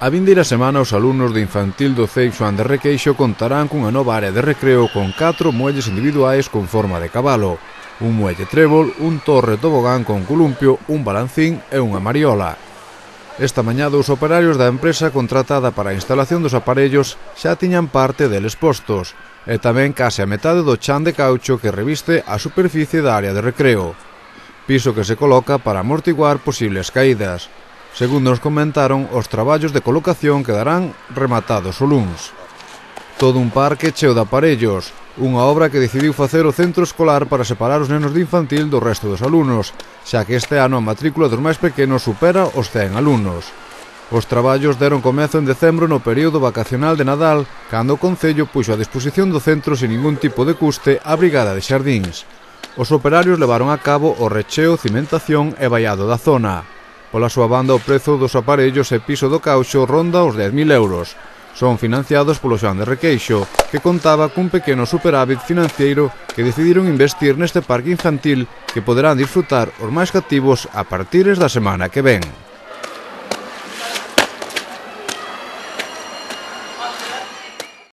A vindeira semana os alumnos de infantil do CEIP Xoán de Requeixo contarán cunha nova área de recreo con 4 muelles individuais con forma de cabalo, un muelle trébol, un torre tobogán con columpio, un balancín e unha mariola. Esta mañá os operarios da empresa contratada para a instalación dos aparellos xa tiñan parte deles postos, e tamén case a metade do chan de caucho que reviste a superficie da área de recreo. Piso que se coloca para amortiguar posibles caídas. Segundo nos comentaron, os traballos de colocación quedarán rematados o luns. Todo un parque cheo de aparellos, unha obra que decidiu facer o centro escolar para separar os nenos de infantil do resto dos alumnos, xa que este ano a matrícula dos máis pequenos supera os 100 alumnos. Os traballos deron comezo en decembro no período vacacional de Nadal, cando o Concello puxo a disposición do centro sin ningún tipo de custe a Brigada de Xardíns. Os operarios levaron a cabo o recheo, cimentación e vallado da zona. Pola súa banda, o prezo dos aparellos e piso do caucho ronda os 10.000 euros. Son financiados polo Xoán de Requeixo, que contaba cun pequeno superávit financiero que decidiron investir neste parque infantil que poderán disfrutar os máis cativos a partir da semana que ven.